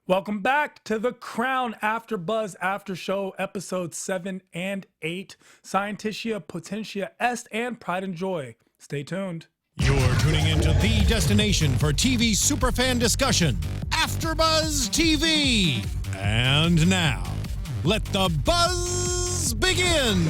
Welcome back to The Crown AfterBuzz After Show, episodes 7 and 8, Scientia Potentia Est and Pride and Joy. Stay tuned. You're tuning into the destination for TV superfan discussion, AfterBuzz TV. And now, let the buzz begin.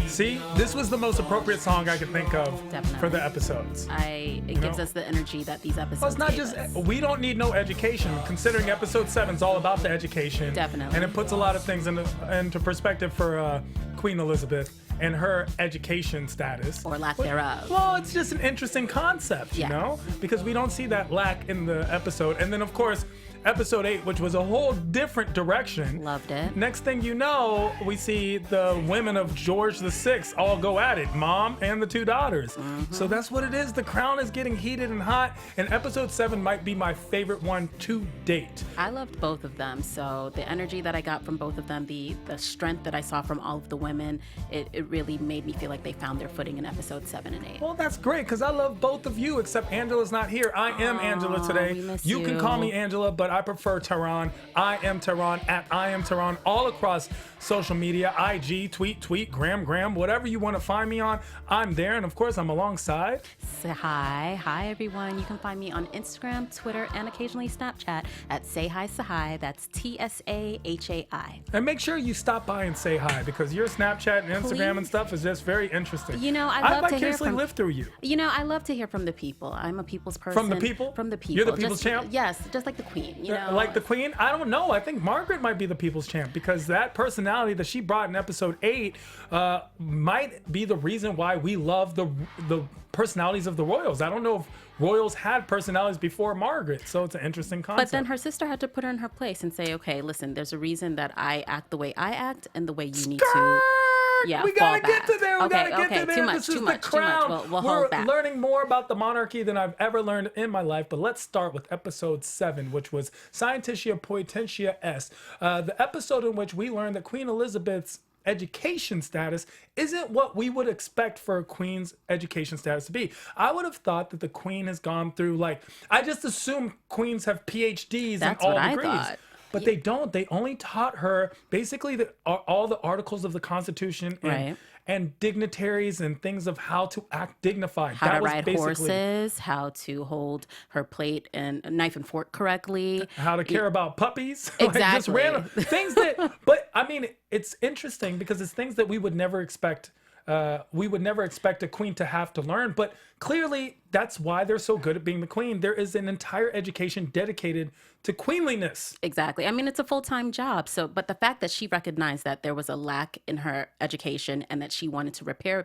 See, this was the most appropriate song I could think of Definitely. for the episodes. It gives us the energy that these episodes Well, it's not gave just, us. we don't need no education, considering episode 7 is all about the education. Definitely. And it puts a lot of things into perspective for Queen Elizabeth and her education status. Or lack thereof. Well, it's just an interesting concept, you Yeah. know? Because we don't see that lack in the episode. And then, of course, episode 8, which was a whole different direction. Loved it. Next thing you know, we see the women of George VI all go at it, mom and the 2 daughters. So that's what it is. The Crown is getting heated and hot, and episode 7 might be my favorite one to date. I loved both of them. So the energy that I got from both of them, the strength that I saw from all of the women, it really made me feel like they found their footing in episode 7 and 8. Well, that's great, because I love both of you, except Angela's not here. I am Angela today. we miss You can you. call me Angela, but I prefer Tehran. I am Tehran, at I am Tehran, all across social media, IG, tweet, gram, whatever you want to find me on, I'm there. And of course, I'm alongside. Say hi. Hi, everyone. You can find me on Instagram, Twitter, and occasionally Snapchat at Say Hi Tsahai. That's TSAHAI. And make sure you stop by and say hi, because your Snapchat and Instagram and Please. stuff is just very interesting. You know, I love to hear vicariously from- live through you. You know, I love to hear from the people. I'm a people's person. From the people? From the people. You're the people's Just- champ? Yes, just like the queen. You know, Like the Queen, I don't know. I think Margaret might be the people's champ, because that personality that she brought in episode 8 might be the reason why we love the personalities of the royals. I don't know if royals had personalities before Margaret, so it's an interesting concept. But then her sister had to put her in her place and say, okay, listen, there's a reason that I act the way I act and the way you need to. Yeah, we gotta fall get to back. there. We Okay, gotta get okay, to there. too much, This is too the much, too much. Crown. We'll We're hold back. learning more about the monarchy than I've ever learned in my life. But let's start with episode 7, which was Scientia Potentia Est, the episode in which we learned that Queen Elizabeth's education status isn't what we would expect for a queen's education status to be. I would have thought that the queen has gone through, like, I just assume queens have PhDs That's in all what I degrees. thought. But they don't. They only taught her basically all the articles of the Constitution Right. and dignitaries and things of how to act dignified. How That to was ride basically horses, how to hold her plate and knife and fork correctly. how to care about puppies. Like, just Exactly. random things that, but I mean, it's interesting because it's things that we would never expect. We would never expect a queen to have to learn, but clearly that's why they're so good at being the queen. There is an entire education dedicated to queenliness. Exactly. I mean, it's a full-time job. So, but the fact that she recognized that there was a lack in her education and that she wanted to repair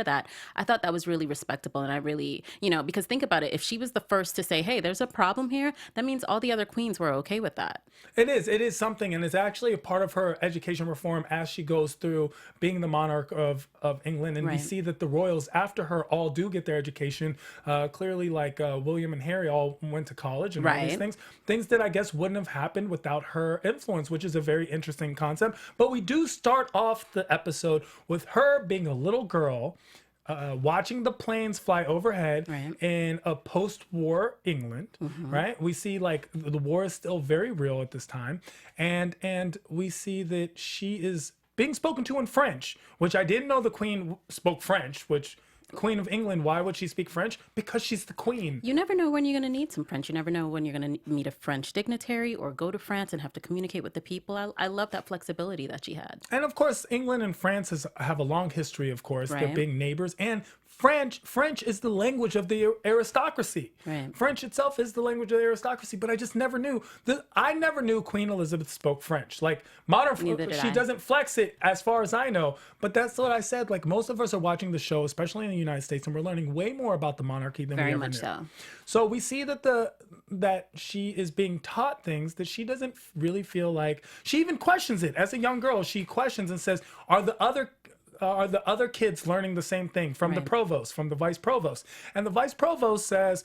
that, I thought that was really respectable. And I really, you know, because think about it, if she was the first to say, hey, there's a problem here, that means all the other queens were okay with that. It is something, and it's actually a part of her education reform as she goes through being the monarch of England. And we Right. see that the royals after her all do get their education. Clearly, like William and Harry all went to college and all these Right. things that I guess wouldn't have happened without her influence, which is a very interesting concept. But we do start off the episode with her being a little girl, watching the planes fly overhead Right. in a post-war England, right? We see like the war is still very real at this time, and we see that she is being spoken to in French, which I didn't know the Queen spoke French, which Queen of England, why would she speak French? Because she's the Queen. You never know when you're going to need some French. You never know when you're going to meet a French dignitary or go to France and have to communicate with the people. I love that flexibility that she had. And of course, England and France have a long history, of course. They're Right. being neighbors. And French is the language of the aristocracy. Right. French itself is the language of the aristocracy. But I just never knew. I never knew Queen Elizabeth spoke French. Like, Neither did she I. doesn't flex it as far as I know. But that's what I said. Like, most of us are watching the show, especially in the United States, and we're learning way more about the monarchy than Very we ever much knew. so. So we see that she is being taught things that she doesn't really feel like. She even questions it as a young girl. She questions and says, "Are the other kids learning the same thing from the Right. provost, from the vice provost?" And the vice provost says,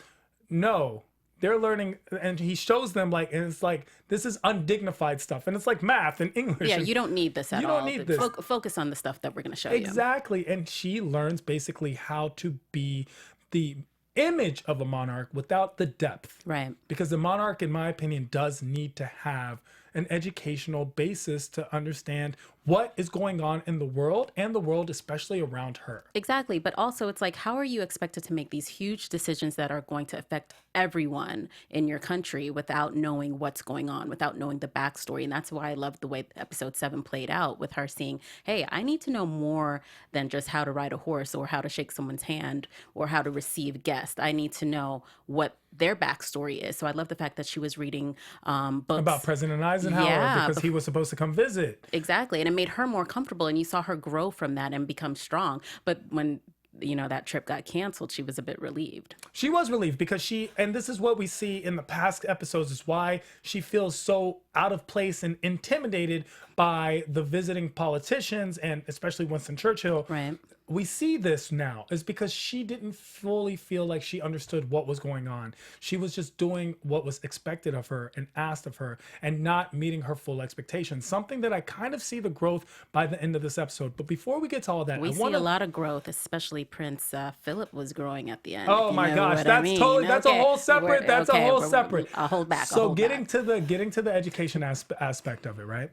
"No, they're learning." And he shows them like, and it's like, this is undignified stuff, and it's like math and English. Yeah, and- you don't need this at all. You don't need this. Focus on the stuff that we're going to show you. Exactly. And she learns basically how to be the image of a monarch without the depth. Right. Because the monarch, in my opinion, does need to have an educational basis to understand what is going on in the world, and the world especially around her. Exactly. But also, it's like, how are you expected to make these huge decisions that are going to affect everyone in your country without knowing what's going on, without knowing the backstory? And that's why I love the way episode 7 played out, with her seeing, hey, I need to know more than just how to ride a horse or how to shake someone's hand or how to receive guests. I need to know what their backstory is. So I love the fact that she was reading books About President Eisenhower, because he was supposed to come visit. Exactly. And it made her more comfortable, and you saw her grow from that and become strong. But when that trip got canceled, she was a bit relieved. She was relieved because and this is what we see in the past episodes, is why she feels so out of place and intimidated by the visiting politicians, and especially Winston Churchill. Right. We see this now is because she didn't fully feel like she understood what was going on. She was just doing what was expected of her and asked of her, and not meeting her full expectations. Something that I kind of see the growth by the end of this episode. But before we get to all that, we see a lot of growth, especially Prince Philip was growing at the end. Oh my gosh, that's totally, that's a whole separate, I'll hold back. So getting to the education aspect of it, right?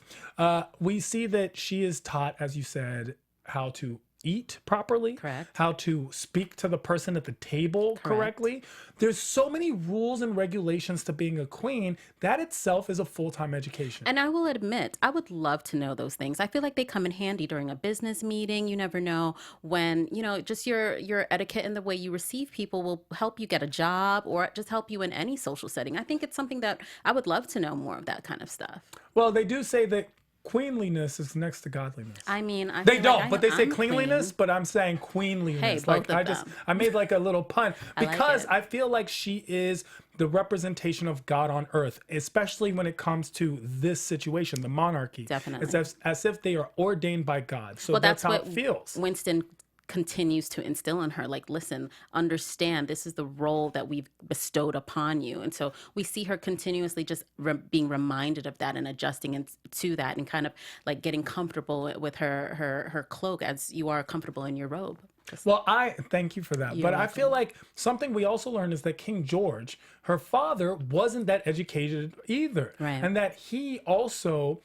We see that she is taught, as you said, how to eat properly, Correct. how to speak to the person at the table correctly. There's so many rules and regulations to being a queen. That itself is a full-time education. And I will admit, I would love to know those things. I feel like they come in handy during a business meeting. You never know when, just your etiquette and the way you receive people will help you get a job, or just help you in any social setting. I think it's something that I would love to know more of, that kind of stuff. Well, they do say that queenliness is next to godliness. I mean, they don't, but they say cleanliness, but I'm saying queenliness. Hey, like both of them. I made like a little pun because I feel like she is the representation of God on earth, especially when it comes to this situation, the monarchy. Definitely. It's as if they are ordained by God. So that's how it feels. Winston continues to instill in her, like, listen, understand, this is the role that we've bestowed upon you. And so we see her continuously just being reminded of that and adjusting to that, and kind of like getting comfortable with her cloak, as you are comfortable in your robe. Well, I thank you for that. You're But welcome. I feel like something we also learned is that King George, her father, wasn't that educated either. Right. And that he also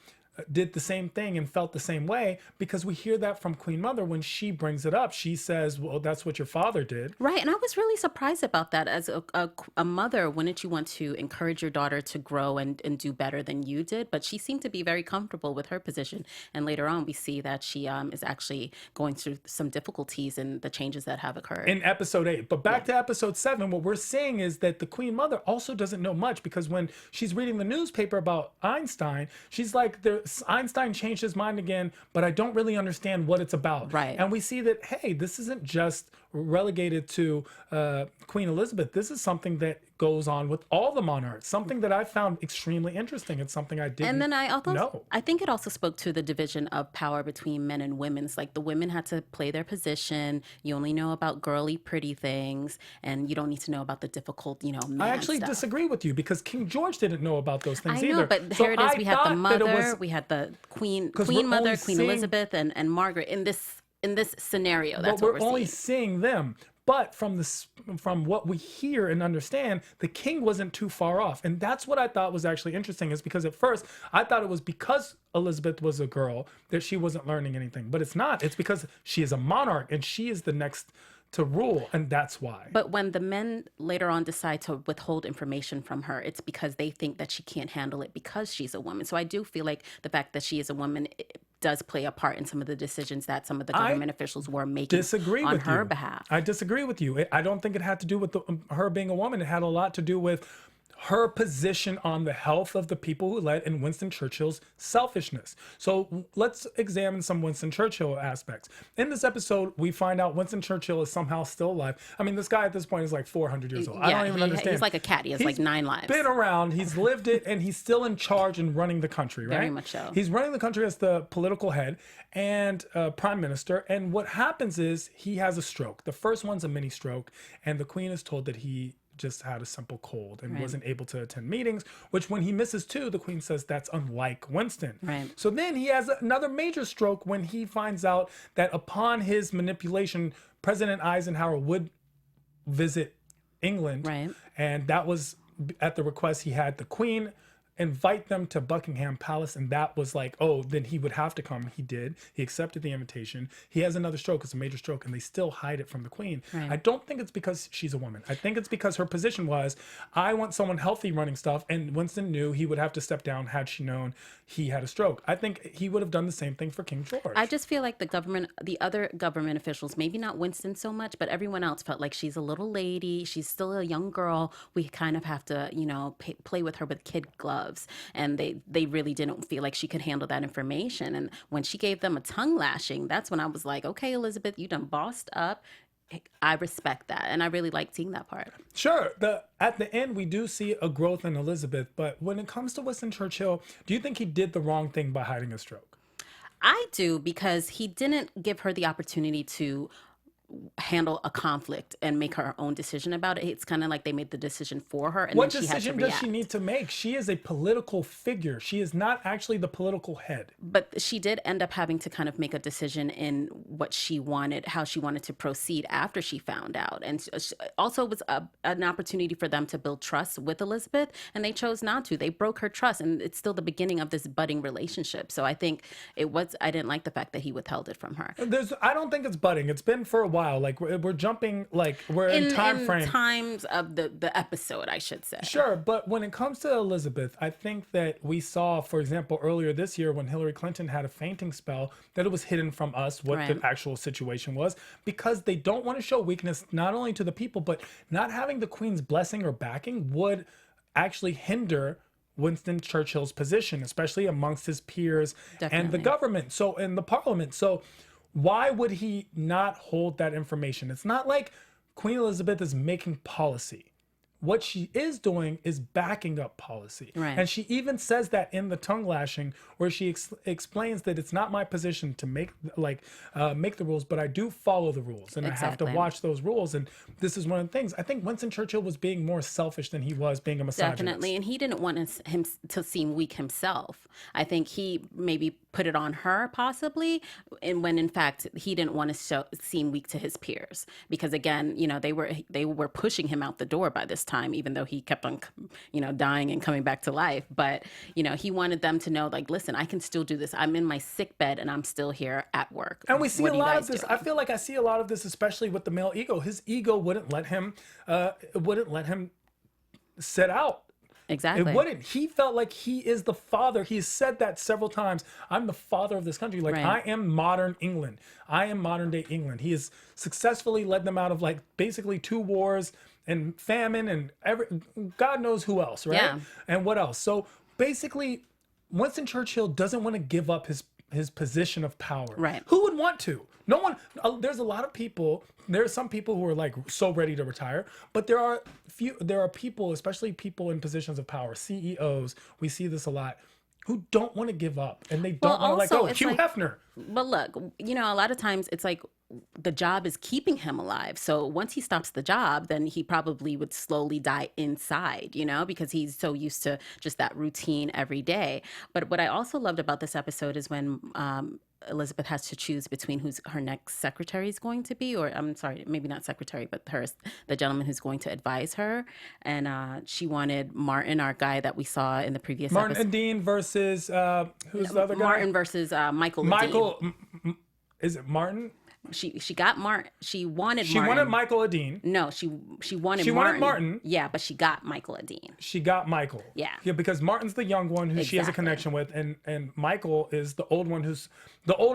did the same thing and felt the same way, because we hear that from Queen Mother when she brings it up. She says, well, that's what your father did. Right. And I was really surprised about that. As a mother, wouldn't you want to encourage your daughter to grow and do better than you did? But she seemed to be very comfortable with her position. And later on, we see that she is actually going through some difficulties in the changes that have occurred. In episode 8. But back to episode 7, what we're seeing is that the Queen Mother also doesn't know much, because when she's reading the newspaper about Einstein, she's like, Einstein changed his mind again, but I don't really understand what it's about. Right. And we see that, hey, this isn't just relegated to Queen Elizabeth. This is something that goes on with all the monarchs, something that I found extremely interesting. It's something I didn't And then know. I think it also spoke to the division of power between men and women. It's like the women had to play their position. You only know about girly, pretty things, and you don't need to know about the difficult, man I actually stuff. disagree with you, because King George didn't know about those things I know, either. but So here it is. I We had the thought that it mother, was- we had the Queen we're only Mother, Queen seeing- Elizabeth, and Margaret in this scenario. That's but what we're only seeing. seeing them. But from what we hear and understand, the king wasn't too far off. And that's what I thought was actually interesting, is because at first I thought it was because Elizabeth was a girl that she wasn't learning anything. But it's not. It's because she is a monarch and she is the next to rule, and that's why. But when the men later on decide to withhold information from her, it's because they think that she can't handle it because she's a woman. So I do feel like the fact that she is a woman does play a part in some of the decisions that some of the government officials were making on her behalf. I disagree with you. I don't think it had to do with her being a woman. It had a lot to do with her position on the health of the people who led, and Winston Churchill's selfishness. So let's examine some Winston Churchill aspects. In this episode, we find out Winston Churchill is somehow still alive. I mean, this guy at this point is like 400 years old. I don't even understand. He's like a cat. He has like 9 lives. Been around, he's lived it, and he's still in charge and running the country, right? Very much so. He's running the country as the political head and prime minister. And what happens is he has a stroke. The first one's a mini stroke, and the queen is told that he just had a simple cold and wasn't able to attend meetings, which when he misses 2, the queen says that's unlike Winston. Right. So then he has another major stroke when he finds out that upon his manipulation, President Eisenhower would visit England. Right. And that was at the request. He had the Queen invite them to Buckingham Palace, and that was like, oh, then he would have to come. He did. He accepted the invitation. He has another stroke. It's a major stroke, and they still hide it from the Queen. Right. I don't think it's because she's a woman. I think it's because her position was, I want someone healthy running stuff, and Winston knew he would have to step down had she known he had a stroke. I think he would have done the same thing for King George. I just feel like the other government officials, maybe not Winston so much, but everyone else felt like she's a little lady. She's still a young girl. We kind of have to, play with her with kid gloves. And they really didn't feel like she could handle that information. And when she gave them a tongue lashing, that's when I was like, okay, Elizabeth, you done bossed up. I respect that. And I really liked seeing that part. Sure. At the end, we do see a growth in Elizabeth. But when it comes to Winston Churchill, do you think he did the wrong thing by hiding a stroke? I do, because he didn't give her the opportunity to handle a conflict and make her own decision about it. It's kind of like they made the decision for her, and What then she had to decision react. does she need to make? She is a political figure. She is not actually the political head. But she did end up having to kind of make a decision in what she wanted, how she wanted to proceed after she found out. And also it was an opportunity for them to build trust with Elizabeth, and they chose not to. They broke her trust, and it's still the beginning of this budding relationship. So I think I didn't like the fact that he withheld it from her. I don't think it's budding. It's been for a while. Like we're jumping, like we're in time frame. Times of the episode, I should say. Sure, but when it comes to Elizabeth, I think that we saw, for example, earlier this year when Hillary Clinton had a fainting spell, that it was hidden from us what Right. the actual situation was, because they don't want to show weakness not only to the people, but not having the Queen's blessing or backing would actually hinder Winston Churchill's position, especially amongst his peers and the Definitely. government, so in the parliament. So why would he not hold that information? It's not like Queen Elizabeth is making policy. What she is doing is backing up policy. Right. And she even says that in the tongue lashing, where she explains that it's not my position to make the rules, but I do follow the rules, and I have to Exactly. watch those rules. And this is one of the things. I think Winston Churchill was being more selfish than he was being a misogynist. Definitely. And he didn't want him to seem weak himself. I think he maybe put it on her possibly, and when in fact he didn't want to seem weak to his peers, because again, they were pushing him out the door by this time, even though he kept on, dying and coming back to life. But, he wanted them to know, like, listen, I can still do this. I'm in my sick bed and I'm still here at work. And we see What a are you lot guys of this. doing? I feel like I see a lot of this, especially with the male ego. His ego wouldn't let him set out. Exactly. It wouldn't. He felt like he is the father. He said that several times. I'm the father of this country. Like, Right. I am modern England. I am modern day England. He has successfully led them out of like basically 2 wars and famine and God knows who else, right? Yeah. And what else? So basically, Winston Churchill doesn't want to give up his position of power. Right. Who would want to? No one. There's a lot of people. There are some people who are like so ready to retire, but there are people, especially people in positions of power, CEOs. We see this a lot, who don't want to give up, and they don't want to let also, go. it's Hugh like- Hefner. But look, a lot of times it's like the job is keeping him alive. So once he stops the job, then he probably would slowly die inside, because he's so used to just that routine every day. But what I also loved about this episode is when Elizabeth has to choose between who's her next secretary is going to be, or I'm sorry, maybe not secretary, but the gentleman who's going to advise her. And she wanted Martin, our guy that we saw in the previous Martin episode. and Dean versus who's the other guy? Martin versus Michael. Ledeen. Michael. Is it Martin? She got Martin. She wanted She Martin. wanted Michael Adine. No, she wanted She Martin. wanted Martin. Yeah, but she got Michael Adine. She got Michael. Yeah. Because Martin's the young one who she has a Exactly. connection with, and Michael is the older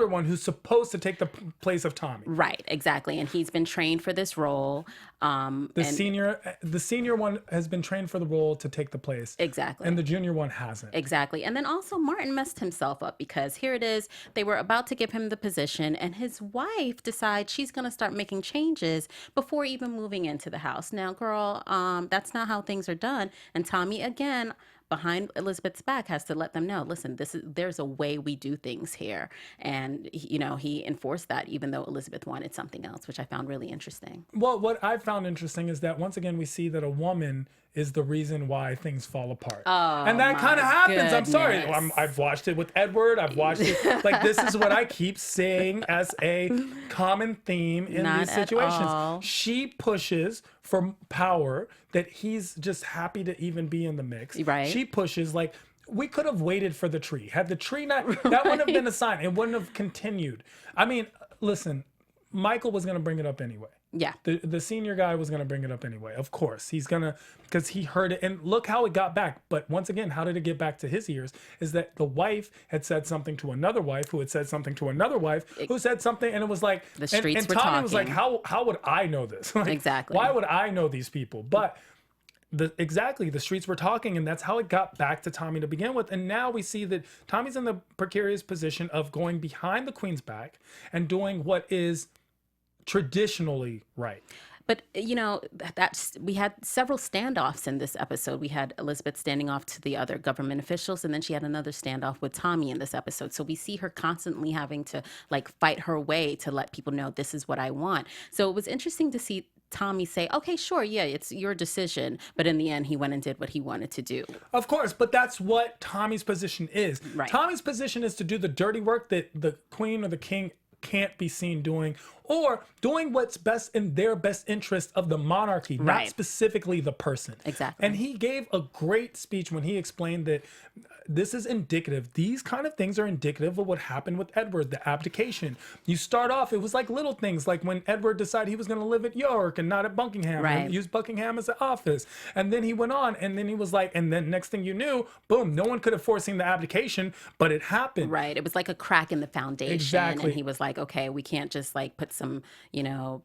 one who's supposed to take the place of Tommy. Right, exactly. And he's been trained for this role. The senior one has been trained for the role to take the place. Exactly. And the junior one hasn't. Exactly. And then also Martin messed himself up, because here it is. They were about to give him the position, and his wife decides she's going to start making changes before even moving into the house. Now, girl, that's not how things are done. And Tommy, again, behind Elizabeth's back, has to let them know, listen, there's a way we do things here. And, he enforced that, even though Elizabeth wanted something else, which I found really interesting. Well, what I found interesting is that once again, we see that a woman is the reason why things fall apart. Oh, and that kind of happens. I'm sorry. goodness. I've watched it with Edward. I've watched it. Like, this is what I keep saying as a common theme in Not these at situations. all. She pushes for power that he's just happy to even be in the mix. Right. She pushes, like, we could have waited for the tree. Had the tree not, that wouldn't have been a sign. It wouldn't have continued. I mean, listen, Michael was going to bring it up anyway. Yeah. The senior guy was going to bring it up anyway. Of course, he's going to, because he heard it. And look how it got back. But once again, how did it get back to his ears? Is that the wife had said something to another wife who had said something to another wife who said something. And it was like, The streets and were Tommy was like, talking. how would I know this? Like, Exactly. Why would I know these people? But the streets were talking, and that's how it got back to Tommy to begin with. And now we see that Tommy's in the precarious position of going behind the queen's back and doing what is traditionally right. But we had several standoffs in this episode. We had Elizabeth standing off to the other government officials, and then she had another standoff with Tommy in this episode. So we see her constantly having to like fight her way to let people know this is what I want. So it was interesting to see Tommy say, okay, sure, yeah, it's your decision. But in the end, he went and did what he wanted to do. Of course, but that's what Tommy's position is. Right. Tommy's position is to do the dirty work that the queen or the king can't be seen doing, or doing what's best in their best interest of the monarchy, not Right. specifically the person. Exactly. And he gave a great speech when he explained that this is indicative. These kind of things are indicative of what happened with Edward, the abdication. You start off, it was like little things, like when Edward decided he was going to live at York and not at Buckingham, Right. and use Buckingham as an office. And then he went on, and then he was like, and then next thing you knew, boom, no one could have foreseen the abdication, but it happened. Right. It was like a crack in the foundation. Exactly. And he was like, okay, we can't just like put some,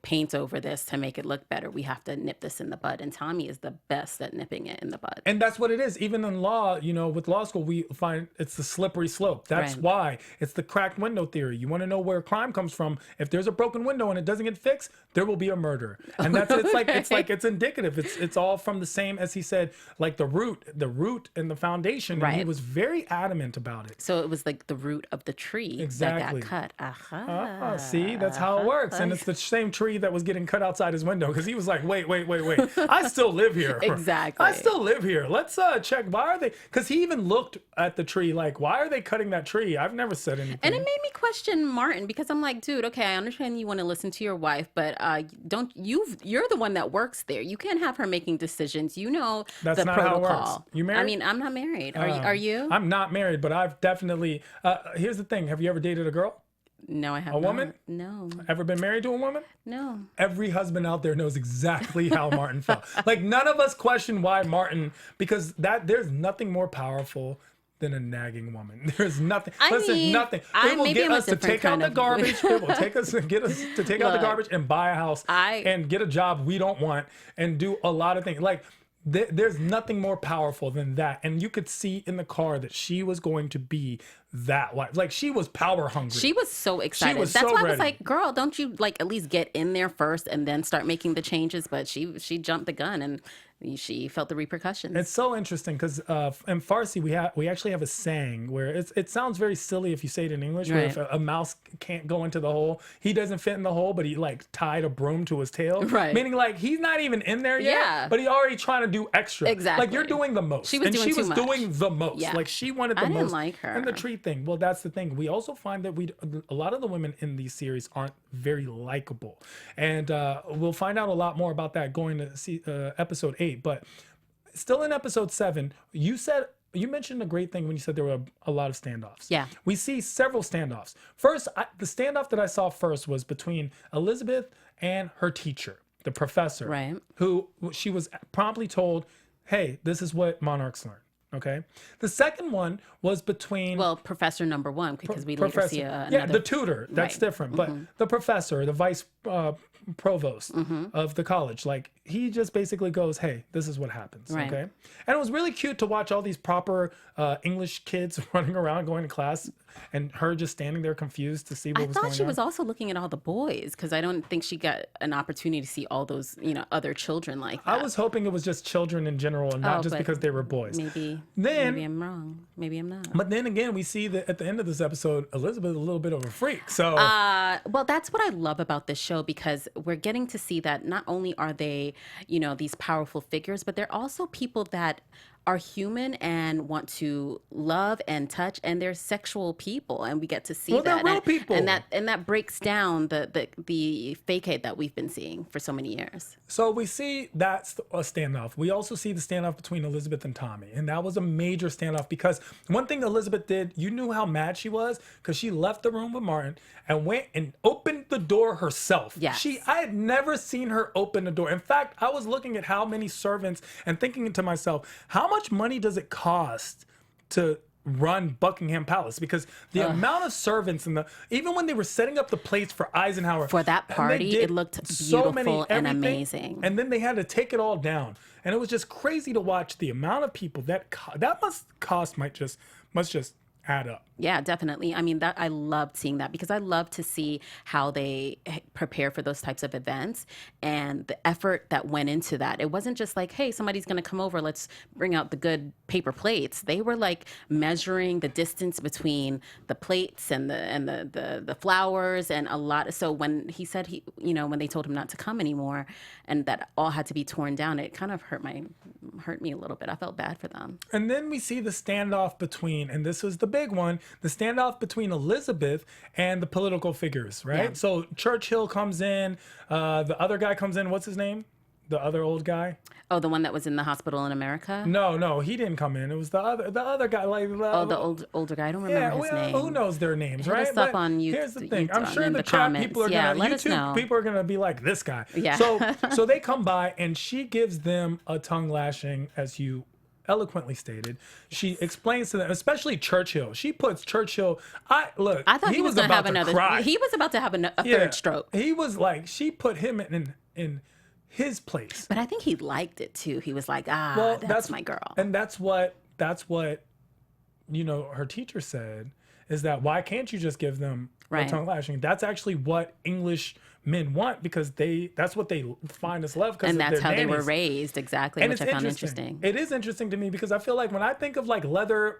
paint over this to make it look better. We have to nip this in the bud. And Tommy is the best at nipping it in the bud. And that's what it is. Even in law, with law school, we find it's the slippery slope. That's Right. why it's the cracked window theory. You want to know where crime comes from. If there's a broken window and it doesn't get fixed, there will be a murder. And that's it's indicative. It's all from the same, as he said, like the root and the foundation. And he Right. was very adamant about it. So it was like the root of the tree Exactly. that got cut. Aha. See, that's how it works. And it's the same tree that was getting cut outside his window, because he was like, wait. I still live here. Exactly. I still live here. Let's check. Why are they? Because he even looked at the tree like, why are they cutting that tree? I've never said anything. And it made me question Martin, because I'm like, dude, okay, I understand you want to listen to your wife, but you're the one that works there. You can't have her making decisions. You know That's the not how it protocol. works. You married? I mean, I'm not married. Are you? I'm not married, but I've definitely. Here's the thing. Have you ever dated a girl? No, I have A woman? No. Ever been married to a woman? No. Every husband out there knows exactly how Martin felt. Like, none of us question why Martin, because there's nothing more powerful than a nagging woman. There's nothing. Nothing. It will maybe get I'm a us to different take out kind the of- garbage. It will get us to take out the Look, garbage and buy a house and get a job we don't want and do a lot of things. Like, there's nothing more powerful than that. And you could see in the car that she was going to be that wife. Like, she was power hungry. She was so excited. was That's so why I was ready. like, girl, don't you like at least get in there first and then start making the changes? But she jumped the gun and she felt the repercussions. It's so interesting because in Farsi we actually have a saying where it sounds very silly if you say it in English. Where Right. if a mouse can't go into the hole, he doesn't fit in the hole, but he like tied a broom to his tail. Right. Meaning like he's not even in there yet, Yeah. but he already trying to do extra. Exactly. Like, you're doing the most. She was and doing she too was much. doing the most. Yeah. Like, she wanted the I didn't most. like her. And the tree thing. Well, that's the thing. We also find that a lot of the women in these series aren't very likable, and we'll find out a lot more about that going to see episode 8. But still in episode 7, you mentioned a great thing when you said there were a lot of standoffs. Yeah. We see several standoffs. First, the standoff that I saw first was between Elizabeth and her teacher, the professor, Right. who she was promptly told, hey, this is what monarchs learn. Okay. The second one was between Professor number 1, because we later see another. the tutor. That's Right. different. But the professor, the vice provost of the college, like, he just basically goes, hey, this is what happens. Right. Okay. And it was really cute to watch all these proper English kids running around going to class, and her just standing there confused to see what I was going on. thought she was also looking at all the boys, because I don't think she got an opportunity to see all those, other children like that. I was hoping it was just children in general and not just but because they were boys. Maybe Then maybe I'm wrong. Maybe I'm not. But then again, we see that at the end of this episode, Elizabeth is a little bit of a freak. So, well, that's what I love about this show, because we're getting to see that not only are they, these powerful figures, but they're also people that are human and want to love and touch, and they're sexual people, and we get to see that. They're real people. And that breaks down the facade that we've been seeing for so many years. So we see that's a standoff. We also see the standoff between Elizabeth and Tommy, and that was a major standoff because one thing Elizabeth did, you knew how mad she was because she left the room with Martin and went and opened the door herself. Yes. I had never seen her open the door. In fact, I was looking at how many servants and thinking to myself, how much money does it cost to run Buckingham Palace? Because the amount of servants even when they were setting up the plates for Eisenhower for that party, it looked beautiful and amazing. And then they had to take it all down, and it was just crazy to watch the amount of people that must just add up. Yeah, definitely. I mean, I loved seeing that because I love to see how they prepare for those types of events and the effort that went into that. It wasn't just like, hey, somebody's going to come over, let's bring out the good paper plates. They were like measuring the distance between the plates and the flowers and a lot. So when he said when they told him not to come anymore and that all had to be torn down, it kind of hurt me a little bit. I felt bad for them. And then we see the standoff between, and this was the big one, the standoff between Elizabeth and the political figures, right? Yeah. So Churchill comes in, the other guy comes in, what's his name? The other old guy? Oh, the one that was in the hospital in America? No, he didn't come in. It was the other guy. The older guy. I don't remember his name. Who knows their names, Hit right? us up on YouTube. Here's the thing. I'm YouTube, sure in the the chat comments. people are Yeah, gonna let us know. people are gonna be like this guy. Yeah. So they come by and she gives them a tongue lashing, as you eloquently stated. She explains to them, especially Churchill. She puts Churchill. I thought he was going to have another. Cry. He was about to have a third stroke. He was like, she put him in his place. But I think he liked it too. He was like, that's my girl. And that's what her teacher said, is that why can't you just give them a tongue lashing? That's actually what English men want, because that's what they find us love, and that's how they were raised, exactly, and which I found interesting. It is interesting to me because I feel like when I think of like leather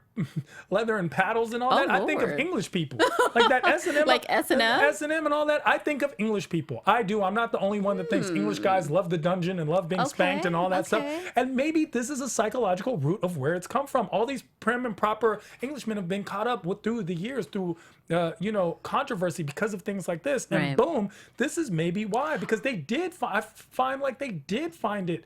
and paddles and all that, I think of English people, like that S&M, like S&M and all that. I think of English people. I do. I'm not the only one that thinks English guys love the dungeon and love being spanked and all that stuff. And maybe this is a psychological root of where it's come from. All these prim and proper Englishmen have been caught up through the years through controversy because of things like this, and boom, this is maybe why, because they did I find like they did find it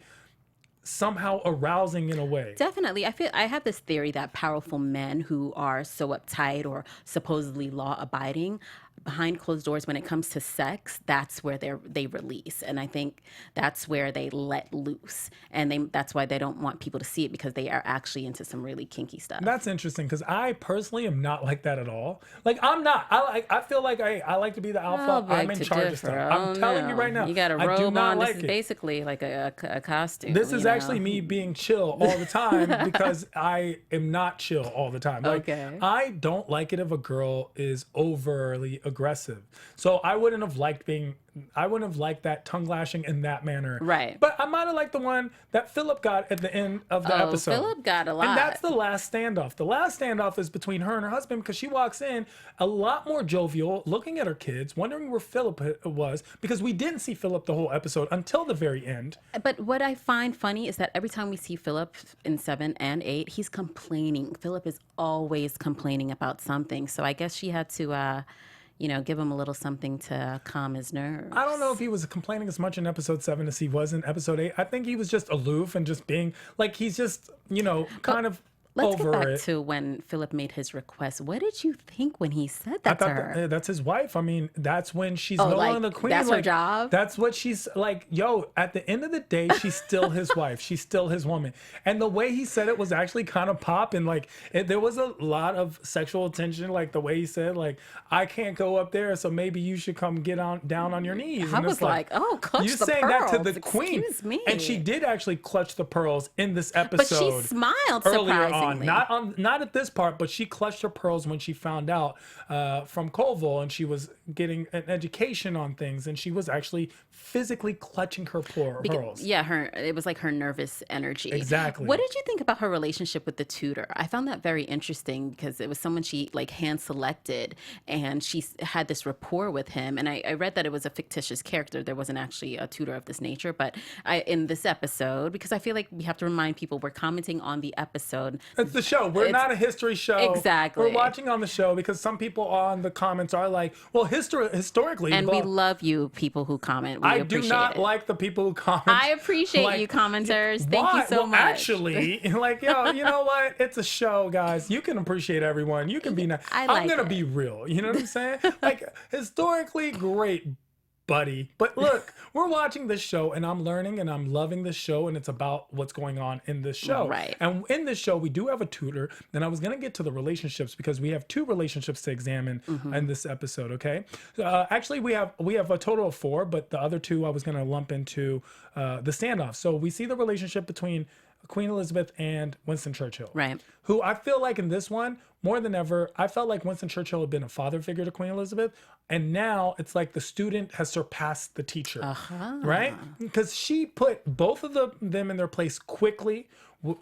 somehow arousing in a way. Definitely. I have this theory that powerful men who are so uptight or supposedly law abiding, behind closed doors, when it comes to sex, that's where they release, and I think that's where they let loose, and that's why they don't want people to see it, because they are actually into some really kinky stuff. That's interesting, because I personally am not like that at all. Like, I'm not. I feel like I like to be the alpha. I'm in charge of stuff. I'm telling you right now. You got a robe I do not on. like this is basically like a costume. This is actually me being chill all the time because I am not chill all the time. Like, I don't like it if a girl is overly aggressive. So I wouldn't have liked that tongue lashing in that manner. Right. But I might have liked the one that Philip got at the end of the episode. Philip got a lot. And that's the last standoff. The last standoff is between her and her husband, because she walks in a lot more jovial, looking at her kids, wondering where Philip was, because we didn't see Philip the whole episode until the very end. But what I find funny is that every time we see Philip in 7 and 8, he's complaining. Philip is always complaining about something. So I guess she had to give him a little something to calm his nerves. I don't know if he was complaining as much in episode 7 as he was in episode 8. I think he was just aloof and just being like, he's just, kind of Let's over get back it. to when Philip made his request. What did you think when he said that to her? That's his wife. I mean, that's when she's no longer the queen. That's her job? That's what she's like, at the end of the day, she's still his wife. She's still his woman. And the way he said it was actually kind of pop. And there was a lot of sexual attention. Like the way he said, like, I can't go up there, so maybe you should come down on your knees. I was like, oh, clutch you're the saying pearls. that to the queen. Excuse me. And she did actually clutch the pearls in this episode. But she smiled earlier surprisingly. on. Not at this part, but she clutched her pearls when she found out from Colville, and she was getting an education on things, and she was actually physically clutching her pearls. Yeah, it was like her nervous energy. Exactly. What did you think about her relationship with the tutor? I found that very interesting because it was someone she like hand selected, and she had this rapport with him. And I read that it was a fictitious character. There wasn't actually a tutor of this nature, but in this episode, because I feel like we have to remind people we're commenting on the episode. It's the show. We're not a history show. Exactly. We're watching on the show because some people on the comments are like, well, historically. And we love you people who comment. We I do not like the people who comment. I appreciate you commenters. Thank you so much. Actually, like, yo, you know what? It's a show, guys. You can appreciate everyone. You can be nice. I'm going to be real. You know what I'm saying? Like, historically, great, buddy. But look, we're watching this show and I'm learning and I'm loving this show, and it's about what's going on in this show. Right. And in this show, we do have a tutor. And I was going to get to the relationships because we have 2 relationships to examine in this episode, okay? Actually, we have a total of 4, but the other 2 I was going to lump into the standoff. So we see the relationship between Queen Elizabeth and Winston Churchill. Right. Who I feel like in this one, more than ever, I felt like Winston Churchill had been a father figure to Queen Elizabeth. And now it's like the student has surpassed the teacher, right? Because she put both of them in their place quickly,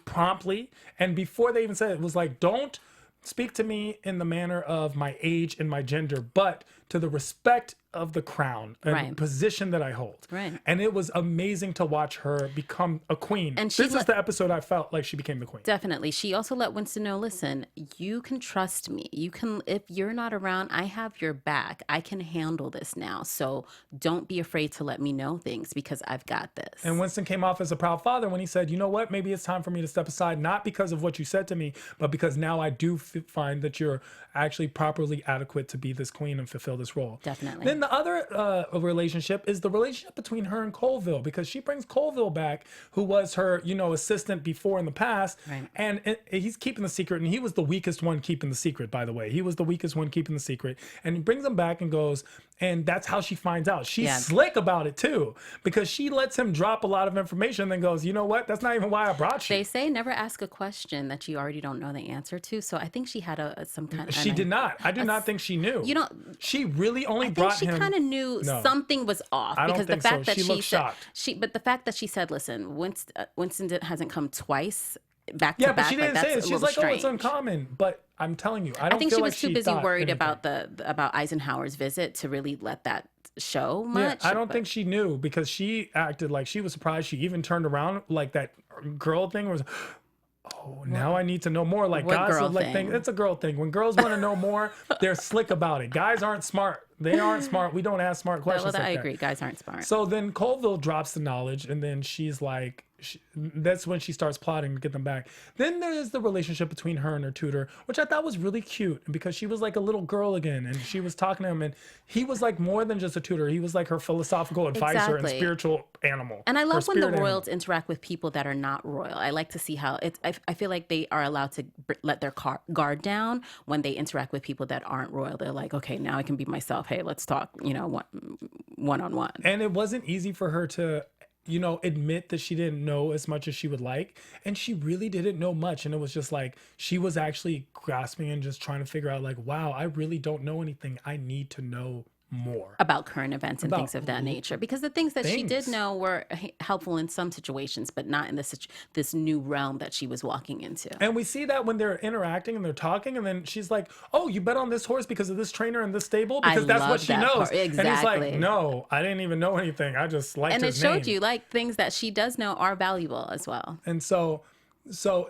promptly. And before they even said it was like, don't speak to me in the manner of my age and my gender, but to the respect of the crown and position that I hold. Right. And it was amazing to watch her become a queen. And this is the episode I felt like she became the queen. Definitely. She also let Winston know, listen, you can trust me. You can, if you're not around, I have your back. I can handle this now. So don't be afraid to let me know things because I've got this. And Winston came off as a proud father when he said, you know what, maybe it's time for me to step aside, not because of what you said to me, but because now I do find that you're actually properly adequate to be this queen and fulfill this role. Definitely. Then the other relationship is the relationship between her and Colville, because she brings Colville back, who was her, assistant before in the past. Right. And he's keeping the secret. And he was the weakest one keeping the secret, by the way. He was the weakest one keeping the secret. And he brings him back and goes, and that's how she finds out. She's slick about it too, because she lets him drop a lot of information and then goes, you know what? That's not even why I brought you. They say never ask a question that you already don't know the answer to. So I think she had some kind of... She did not. I do not think she knew. She really only brought him... She kind of knew something was off. I don't because think the fact so. that She looked shocked. But the fact that she said, listen, Winston hasn't come twice back to back. Yeah, but she didn't say it. She's like, strange. Oh, it's uncommon. But I'm telling you, I don't think feel she like was too busy worried anything. about Eisenhower's visit to really let that show much. Yeah, I don't think she knew, because she acted like she was surprised. She even turned around like that girl thing was... Oh, now I need to know more. Like, gossip, like thing. It's a girl thing. When girls want to know more, they're slick about it. Guys aren't smart. They aren't smart. We don't ask smart questions. Well, like I agree. Guys aren't smart. So then Colville drops the knowledge, and then she's like, that's when she starts plotting to get them back. Then there is the relationship between her and her tutor, which I thought was really cute, because she was like a little girl again, and she was talking to him, and he was like more than just a tutor. He was like her philosophical advisor and spiritual animal. And I love when the royals interact with people that are not royal. I like to see how I feel like they are allowed to let their guard down when they interact with people that aren't royal. They're like, okay, now I can be myself. Hey, let's talk, one-on-one. And it wasn't easy for her to admit that she didn't know as much as she would like. And she really didn't know much. And it was just like, she was actually grasping and just trying to figure out like, wow, I really don't know anything. I need to know more about current events and things of that nature, because the things that she did know were helpful in some situations, but not in this new realm that she was walking into. And we see that when they're interacting and they're talking, and then she's like, oh, you bet on this horse because of this trainer in this stable, because that's what she knows. Exactly. And he's like, no, I didn't even know anything. I just liked his name. And it showed you like things that she does know are valuable as well. And so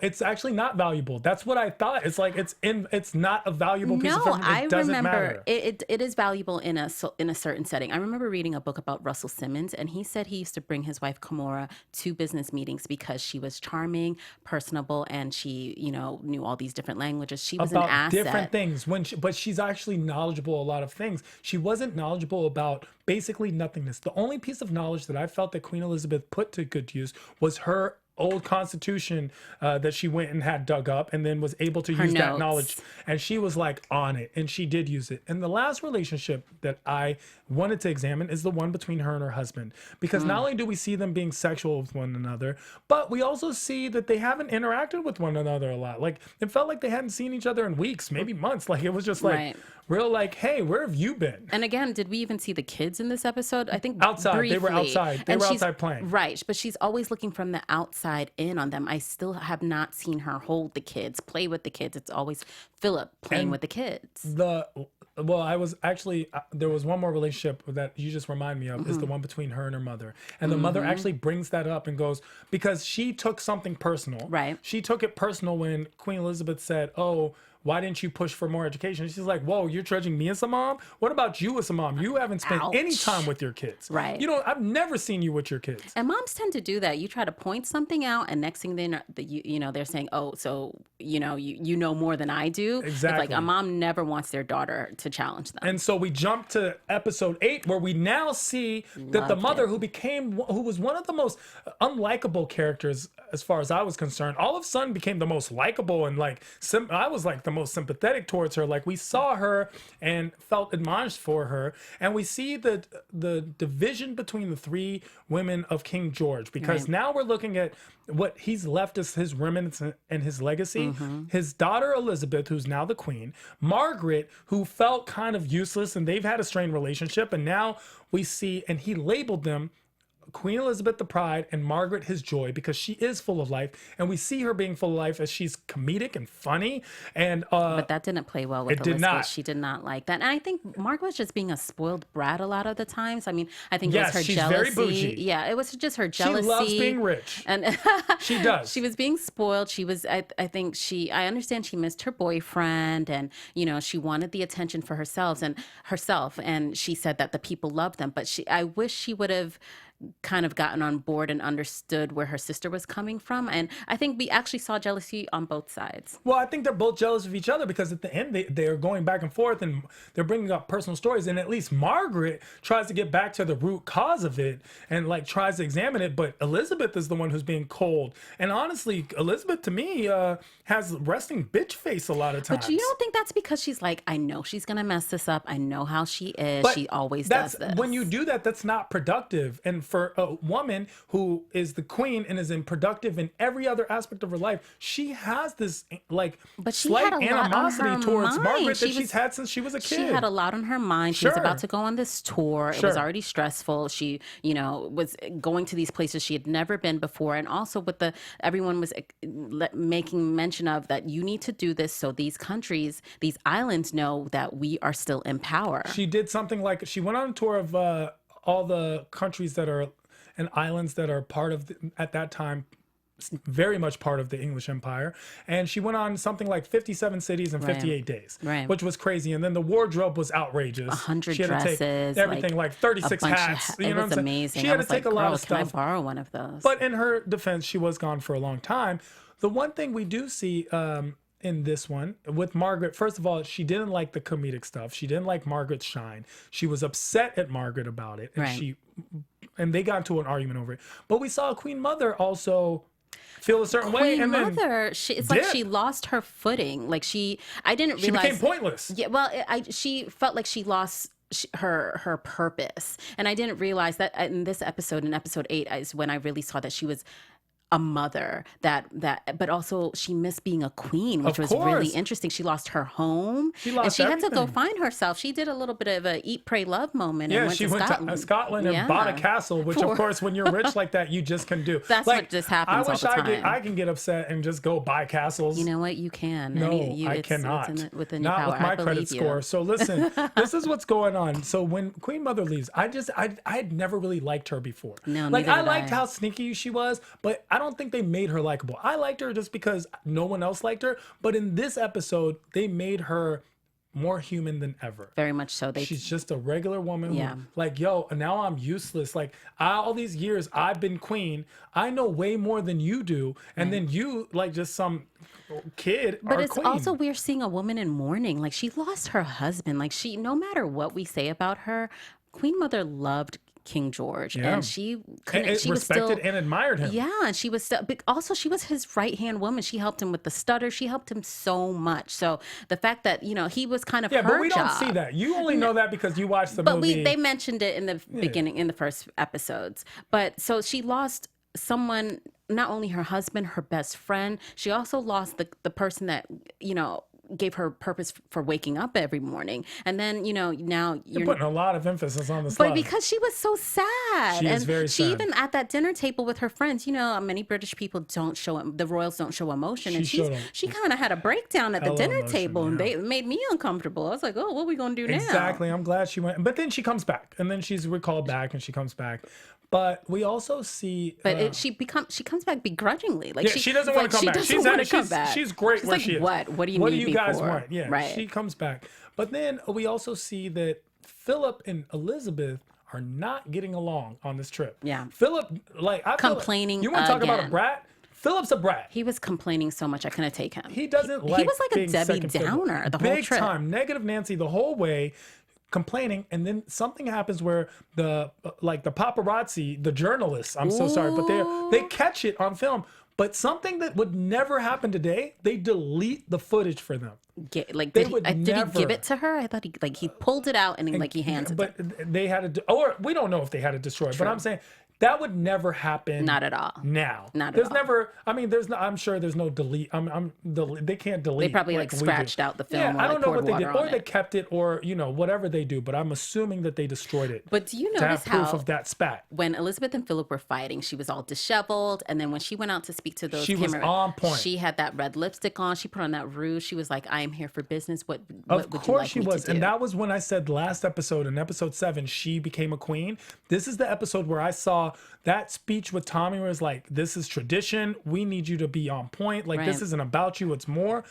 it's actually not valuable. That's what I thought. It's like it's not a valuable piece of information. It doesn't matter. It is valuable in a certain setting. I remember reading a book about Russell Simmons, and he said he used to bring his wife Kimora to business meetings because she was charming, personable, and she knew all these different languages. She was about an asset. Different things. But she's actually knowledgeable a lot of things. She wasn't knowledgeable about basically nothingness. The only piece of knowledge that I felt that Queen Elizabeth put to good use was her old constitution that she went and had dug up, and then was able to use that notes. knowledge. And she was like on it, and she did use it. And the last relationship that I wanted to examine is the one between her and her husband, because not only do we see them being sexual with one another, but we also see that they haven't interacted with one another a lot. Like, it felt like they hadn't seen each other in weeks, maybe months. Like, it was just like Right. real, like, hey, where have you been? And again, did we even see the kids in this episode? I think Outside. briefly. They were outside. They And were she's- outside playing. Right. But she's always looking from the outside in on them. I still have not seen her hold the kids, play with the kids. It's always Philip playing with the kids. Well, I was actually there was one more relationship that you just remind me of, is the one between her and her mother. And the mother actually brings that up and goes, because she took something personal. Right. She took it personal when Queen Elizabeth said, "Oh, why didn't you push for more education?" She's like, "Whoa, you're judging me as a mom? What about you as a mom? You haven't spent any Ouch. time with your kids. Right. You know, I've never seen you with your kids." And moms tend to do that. You try to point something out, and next thing they know, they're saying, "Oh, so you know more than I do." Exactly. It's like a mom never wants their daughter to challenge them. And so we jump to episode 8, where we now see that the Loved mother, it. who was one of the most unlikable characters as far as I was concerned, all of a sudden became the most likable, and like I was like the most sympathetic towards her. Like, we saw her and felt admonished for her, and we see the division between the 3 women of King George, because Right. now we're looking at what he's left as his remnants and his legacy. His daughter Elizabeth, who's now the queen, Margaret, who felt kind of useless, and they've had a strained relationship, and now we see, and he labeled them Queen Elizabeth the pride and Margaret his joy, because she is full of life, and we see her being full of life as she's comedic and funny. And But that didn't play well with it did Elizabeth. not. She did not like that. And I think Margaret was just being a spoiled brat a lot of the times. I mean, I think it Yes, was her she's jealousy. very bougie. Yeah, it was just her she jealousy. loves being rich. And She does. She was being spoiled. She was, I think I understand she missed her boyfriend, and, she wanted the attention for herself, and she said that the people loved them. But I wish she would have kind of gotten on board and understood where her sister was coming from. And I think we actually saw jealousy on both sides. Well, I think they're both jealous of each other, because at the end they're going back and forth, and they're bringing up personal stories, and at least Margaret tries to get back to the root cause of it and like tries to examine it, but Elizabeth is the one who's being cold. And honestly, Elizabeth to me has resting bitch face a lot of times. But you don't think that's because she's like, I know she's gonna mess this up. I know how she is. But she always does this. When you do that, that's not productive. And for a woman who is the queen and is productive in every other aspect of her life, she has this like But she slight had a lot on animosity her towards mind. Margaret that She she's was- had since she was a kid. She had a lot on her mind. She was Sure. about to go on this tour. It Sure. was already stressful. She, was going to these places she had never been before. And also with everyone was making mention of that you need to do this so these countries, these islands know that we are still in power. She did something like, she went on a tour of all the countries that are and islands that are part of at that time very much part of the English Empire, and she went on something like 57 cities in 58 days, Right. which was crazy. And then the wardrobe was outrageous. 100 she had to take dresses, everything, like 36 a bunch hats. Of, You it know what was I'm saying? amazing. She I had to was take like, a lot girl, of can I stuff. borrow one of those? But in her defense, she was gone for a long time. The one thing we do see in this one with Margaret, first of all, she didn't like the comedic stuff. She didn't like Margaret's shine. She was upset at Margaret about it, and Right. and they got into an argument over it. But we saw Queen Mother also feel a certain way, Queen and then Mother, it's like dip. she lost her footing. Like I didn't she realize. became pointless. Yeah, well, she felt like she lost her purpose, and I didn't realize that in this episode, in episode 8, is when I really saw that she was a mother, but also she missed being a queen, which Of was really course. interesting. She lost her home, She lost and she had to go everything. find herself. She did a little bit of a eat, pray, love moment. Yeah, and she went to Scotland and Yeah. bought a castle, which For- of course, when you're rich like that, you just can do. That's what just happens I wish all the time. I can get upset and just go buy castles. You know what? You can. No, I it's cannot. within your Not power. with my I credit believe you. score. So listen, this is what's going on. So when Queen Mother leaves, I had never really liked her before. No, like neither I did liked I. how sneaky she was, but I don't think they made her likable. I liked her just because no one else liked her. But in this episode, they made her more human than ever. Very much so. She's just a regular woman Yeah. who, like, yo, now I'm useless. Like, all these years I've been queen. I know way more than you do. And then you, like, just some kid, But are it's queen. also we're seeing a woman in mourning. Like she lost her husband. Like no matter what we say about her, Queen Mother loved King George, Yeah. and she couldn't. And She was respected still, and admired him. yeah, and she was still. But also, she was his right hand woman. She helped him with the stutter. She helped him so much. So the fact that he was kind of Yeah, her but we job. don't see that. You only know that because you watched the But movie. they mentioned it in the beginning, in the first episodes. But so she lost someone, not only her husband, her best friend. She also lost the person that gave her purpose for waking up every morning. And then now You're putting a lot of emphasis on this. but because she was so sad. She and is very she sad. even at that dinner table with her friends, many British people don't show, the royals don't show emotion. And she kind of had a breakdown at the Hella dinner emotion, table, and yeah. they made me uncomfortable. I was like, oh, what are we going to do now? Exactly. I'm glad she went. But then she comes back, and then she's recalled back, and she comes back. But we also see. But she comes back begrudgingly. Like she doesn't want to come back. She's great where like, she is. What do you need me guys for? want? Yeah, right. She comes back. But then we also see that Philip and Elizabeth are not getting along on this trip. Yeah. Philip, Complaining you want to talk about a again. brat? Philip's a brat. He was complaining so much I couldn't take him. He doesn't He like was like a being Debbie second fiddle. Downer the whole Big trip. time. Negative Nancy the whole way, complaining, and then something happens where the paparazzi, the journalists, I'm so sorry, but they catch it on film. But something that would never happen today, they delete the footage for them. Did he never- give it to her? I thought he pulled it out and he hands it. But they had to, or we don't know if they had it destroyed. But I'm saying that would never happen. Not at all. Now, Not at there's all. never. I mean, there's no. I'm sure there's no delete. They can't delete. They probably like we do. scratched out the film. Yeah, or I don't know poured what they did, water or on they it. kept it, or whatever they do. But I'm assuming that they destroyed it. But do you to have notice proof how of that spat? when Elizabeth and Philip were fighting, she was all disheveled, and then when she went out to speak to those She was on point. She had that red lipstick on. She put on that rouge. She was like, "I am here for business. What Of would course you like she me was. to do?" And that was when I said last episode, in episode 7, she became a queen. This is the episode where I saw that speech with Tommy where it's like, this is tradition. We need you to be on point. Like, this Right. isn't about you. It's more.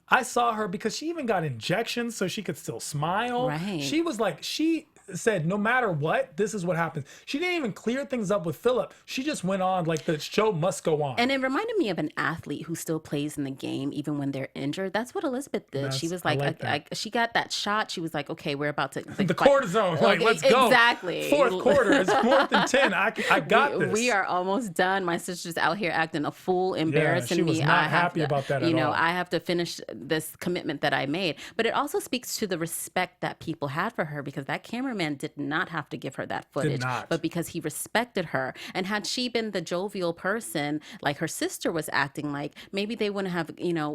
I saw her because she even got injections so she could still smile. Right. She was like, she said, no matter what, this is what happens. She didn't even clear things up with Philip. She just went on like the show must go on. And it reminded me of an athlete who still plays in the game even when they're injured. That's what Elizabeth did. She was I like, like that. she got that shot. She was like, okay, we're about to the cortisone, like, let's go. Exactly. Fourth quarter, it's 4th and 10. I got this. We are almost done. My sister's out here acting a fool, embarrassing she was me. not I have happy to, about that at all. I have to finish this commitment that I made. But it also speaks to the respect that people had for her, because that cameraman did not have to give her that footage, not. but because he respected her. And had she been the jovial person like her sister was acting like, maybe they wouldn't have,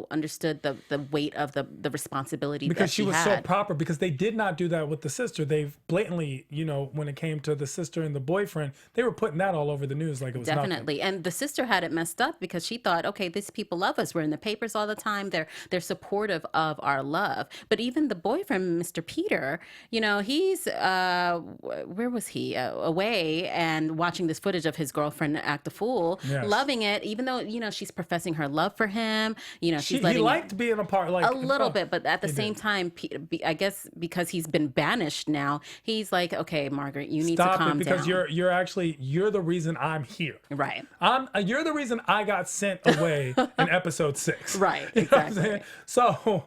understood the weight of the responsibility because that she was so had. proper, because they did not do that with the sister. They've blatantly, when it came to the sister and the boyfriend, they were putting that all over the news like it was Definitely. And the sister had it messed up because she thought, okay, these people love us. We're in the papers all the time. They're supportive of our love. But even the boyfriend, Mr. Peter, he's where was he? Away and watching this footage of his girlfriend act a fool, Yes. loving it, even though she's professing her love for him. She's He letting liked being a part, like a little bit, but at the he same did. time, I guess because he's been banished now, he's like, okay, Margaret, you need to Stop calm it, because down. you're the reason I'm here. Right. You're the reason I got sent away in episode 6. Right, You know what I'm exactly. saying? So,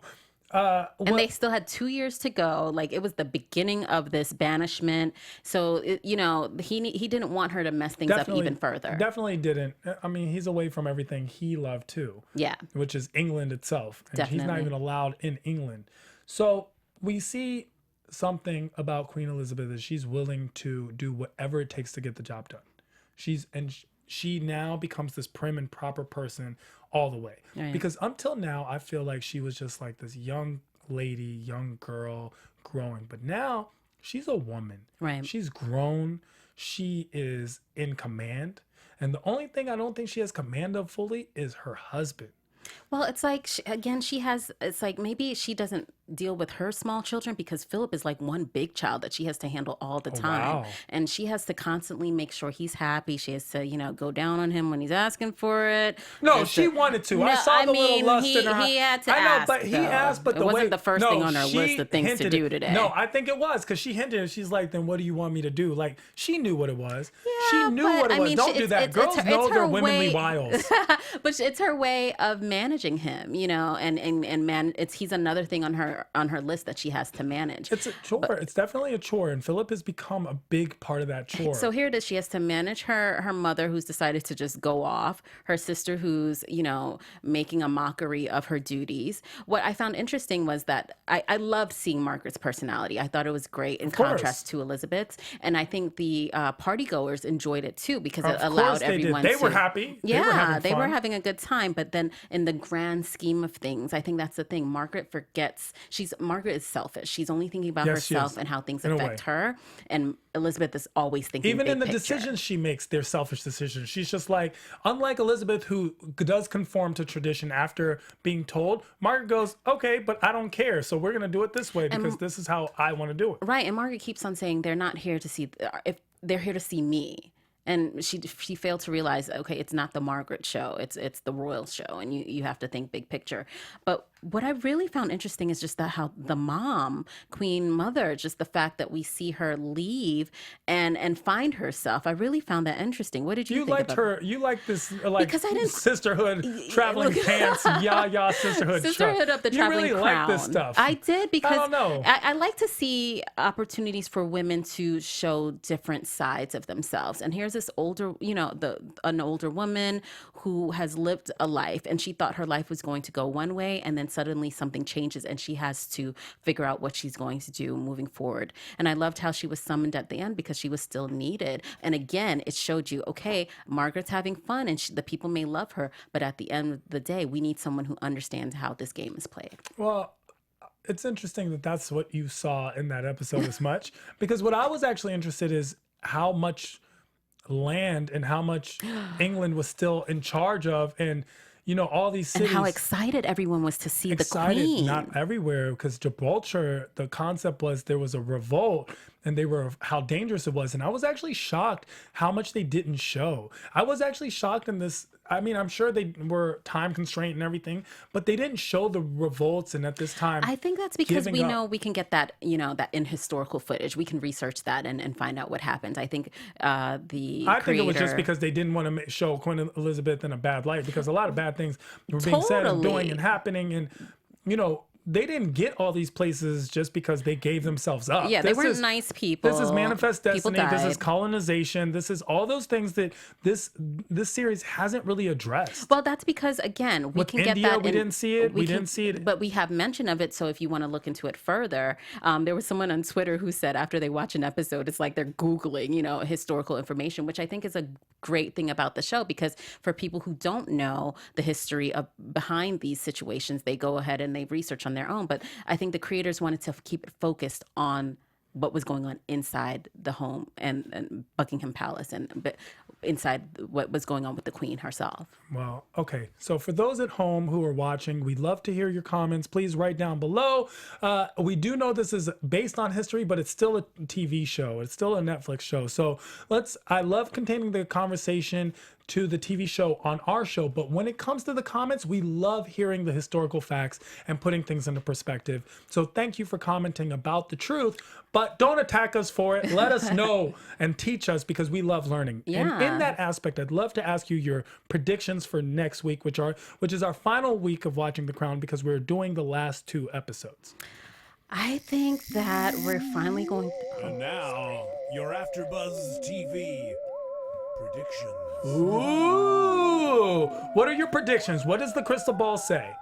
And they still had 2 years to go. Like, it was the beginning of this banishment. So, he didn't want her to mess things up even further. Definitely didn't. I mean, he's away from everything he loved too. Yeah. Which is England itself. And he's not Definitely. even allowed in England. So we see something about Queen Elizabeth is she's willing to do whatever it takes to get the job done. She now becomes this prim and proper person all the way. Right. Because until now, I feel like she was just like this young lady, young girl growing. But now she's a woman. Right. She's grown. She is in command. And the only thing I don't think she has command of fully is her husband. Well, it's like, it's like maybe she doesn't deal with her small children because Philip is like one big child that she has to handle all the time. wow. And she has to constantly make sure he's happy. She has to, go down on him when he's asking for it. No, And she so- wanted to. No, I saw the mean, little lust in her. he had to I know, ask, but he though. asked, but It the wasn't way the first thing on her she list of things to hinted do it. today. No, I think it was because she hinted it. She's like, then what do you want me to do? Like, she knew what it was. She Yeah, knew but, what it I was. mean, Don't do that. Girls know their womanly wiles. But it's her way of managing him, and he's another thing on her list that she has to manage. It's a chore. It's definitely a chore, and Philip has become a big part of that chore. So here it is. She has to manage her mother, who's decided to just go off, her sister, who's, making a mockery of her duties. What I found interesting was that I loved seeing Margaret's personality. I thought it was great in contrast to Elizabeth's. And I think the party goers enjoyed it too, because it allowed everyone They were happy. Yeah, they were having a good time. But then in the grand scheme of things, I think that's the thing. Margaret forgets. Margaret is selfish. She's only thinking about herself and how things affect her. And Elizabeth is always thinking even big in the picture. decisions she makes, they're selfish decisions. She's just like, unlike Elizabeth, who does conform to tradition after being told, Margaret goes, okay, but I don't care. So we're going to do it this way because this is how I want to do it. Right. And Margaret keeps on saying they're not here to see, if they're here to see me. And she failed to realize, okay, it's not the Margaret show. It's the royal show. And you have to think big picture. But what I really found interesting is just that how the mom, Queen Mother, just the fact that we see her leave and find herself. I really found that interesting. What did you think liked about her? You like this because I didn't, sisterhood, traveling pants, sisterhood. Sisterhood of the traveling you really crown. Like this stuff. I did because I don't know. I like to see opportunities for women to show different sides of themselves. And here's this older, an older woman who has lived a life, and she thought her life was going to go one way, and then suddenly something changes and she has to figure out what she's going to do moving forward. And I loved how she was summoned at the end because she was still needed. And again, it showed you, okay, Margaret's having fun and the people may love her, but at the end of the day, we need someone who understands how this game is played. Well, it's interesting that that's what you saw in that episode as much, because what I was actually interested is how much land and how much England was still in charge of, and all these cities. And how excited everyone was to see the Queen. Not everywhere, because Gibraltar, the concept was there was a revolt and how dangerous it was. And I was actually shocked how much they didn't show. I was actually shocked in this. I mean, I'm sure they were time constrained and everything, but they didn't show the revolts. And at this time, I think that's because we know we can get that, that in historical footage. We can research that and find out what happened. I think I think it was just because they didn't want to show Queen Elizabeth in a bad light, because a lot of bad things were being said and doing and happening. And, they didn't get all these places just because they gave themselves up. Yeah, they weren't nice people. This is manifest destiny. This is colonization. This is all those things that this series hasn't really addressed. Well, that's because, again, we can India, get that. We didn't see it. We didn't see it. But we have mention of it. So if you want to look into it further, there was someone on Twitter who said after they watch an episode, it's like they're Googling, historical information, which I think is a great thing about the show, because for people who don't know the history behind these situations, they go ahead and they research on their own. But I think the creators wanted to keep it focused on what was going on inside the home and Buckingham Palace, and inside what was going on with the Queen herself. Well, okay. So for those at home who are watching, we'd love to hear your comments. Please write down below. We do know this is based on history, but it's still a TV show. It's still a Netflix show. So I love containing the conversation to the TV show on our show, but when it comes to the comments, we love hearing the historical facts and putting things into perspective. So thank you for commenting about the truth, but don't attack us for it. Let us know and teach us, because we love learning. Yeah. And in that aspect, I'd love to ask you your predictions for next week, which is our final week of watching The Crown, because we're doing the last 2 episodes. I think that we're finally going to... And now, your AfterBuzz TV predictions. Ooh! What are your predictions? What does the crystal ball say?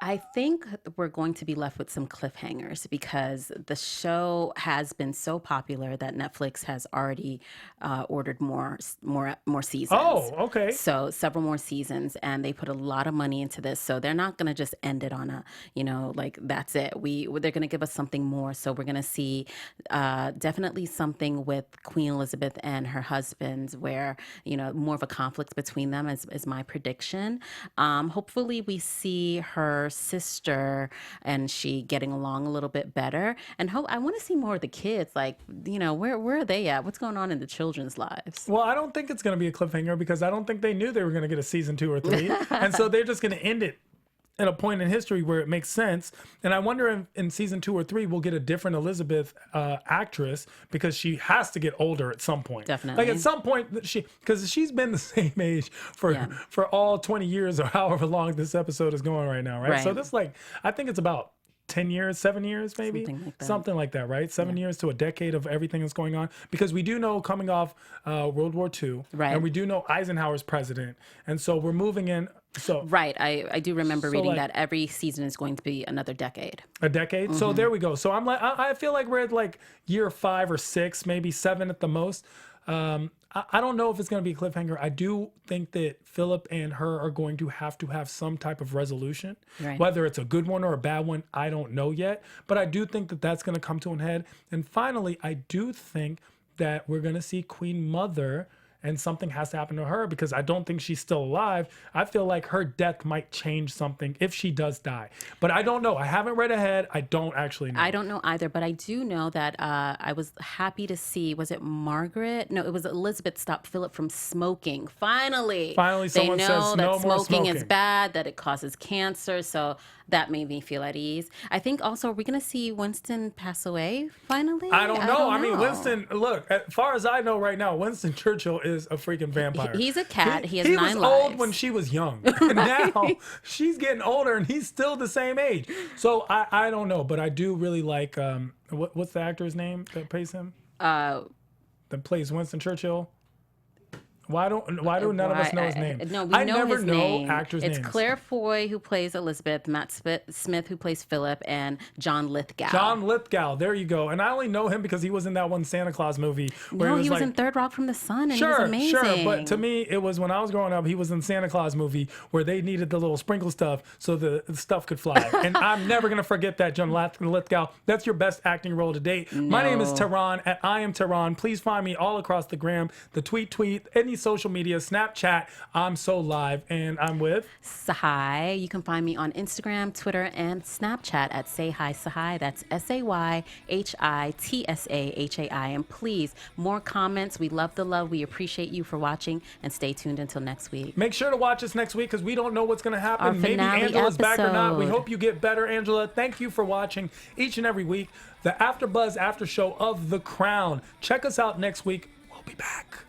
I think we're going to be left with some cliffhangers, because the show has been so popular that Netflix has already ordered more seasons. Oh, okay. So several more seasons, and they put a lot of money into this. So they're not going to just end it on a, like that's it. They're going to give us something more. So we're going to see definitely something with Queen Elizabeth and her husband, where more of a conflict between them is my prediction. Hopefully we see her sister and she getting along a little bit better, and I want to see more of the kids. Like, where are they at? What's going on in the children's lives? Well, I don't think it's going to be a cliffhanger, because I don't think they knew they were going to get a season 2 or 3, and so they're just going to end it at a point in history where it makes sense. And I wonder if in season 2 or 3 we'll get a different Elizabeth actress, because she has to get older at some point. Definitely. Like at some point, because she's been the same age for all 20 years or however long this episode is going right now, right? So this I think it's about 10 years, 7 years, maybe? Something like that, right? 7 years to a decade of everything that's going on. Because we do know coming off World War II, right. and we do know Eisenhower's president. And so we're moving in. So right. I do remember reading that every season is going to be another decade. A decade? Mm-hmm. So there we go. So I'm like, I feel like we're at like year 5 or 6, maybe 7 at the most. I don't know if it's going to be a cliffhanger. I do think that Philip and her are going to have some type of resolution. Right. Whether it's a good one or a bad one, I don't know yet. But I do think that that's going to come to an head. And finally, I do think that we're going to see Queen Mother, and something has to happen to her because I don't think she's still alive. I feel like her death might change something if she does die. But I don't know. I haven't read ahead. I don't actually know. I don't know either, but I do know that I was happy to see, was it Margaret? No, it was Elizabeth stopped Philip from smoking. Finally someone they says know that no more smoking is smoking. bad, that it causes cancer. So that made me feel at ease. I think also, are we going to see Winston pass away finally? I don't know. I mean, Winston, look, as far as I know right now, Winston Churchill is a freaking vampire. He's a cat. He has 9 lives. He was old when she was young. And now she's getting older and he's still the same age. So I don't know, but I do really like, what's the actor's name that plays him? That plays Winston Churchill? Why do none of us know his name? No, we I know never his know name. actors' It's names. Claire Foy who plays Elizabeth, Matt Smith who plays Philip, and John Lithgow. John Lithgow, there you go. And I only know him because he was in that one Santa Claus movie. Where No, he was like, in Third Rock from the Sun, and sure, he was amazing. Sure, but to me, it was when I was growing up, he was in Santa Claus movie where they needed the little sprinkle stuff so the stuff could fly. And I'm never going to forget that, John Lithgow. That's your best acting role to date. My name is Tehran, and I am Tehran. Please find me all across the gram, the tweet, any social media, Snapchat. I'm so live, and I'm with Tsahai. You can find me on Instagram, Twitter, and Snapchat at Say Hi Tsahai. That's SayHiTsahai. And please, more comments. We love the love. We appreciate you for watching, and stay tuned until next week. Make sure to watch us next week because we don't know what's going to happen. Our Maybe finale Angela's back or not. We episode. hope you get better, Angela. Thank you for watching each and every week the AfterBuzz After Show of The Crown. Check us out next week. We'll be back.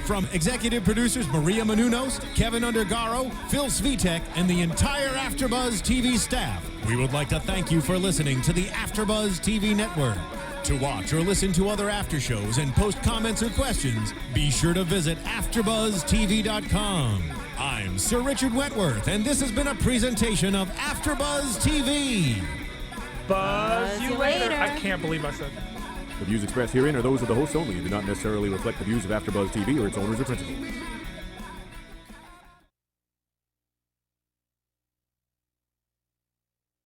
From executive producers Maria Menounos, Kevin Undergaro, Phil Svitek, and the entire AfterBuzz TV staff, we would like to thank you for listening to the AfterBuzz TV network. To watch or listen to other after shows and post comments or questions, be sure to visit AfterBuzzTV.com. I'm Sir Richard Wentworth, and this has been a presentation of AfterBuzz TV. Buzz you later. later. I can't believe I said that. The views expressed herein are those of the hosts only and do not necessarily reflect the views of AfterBuzz TV or its owners or principals.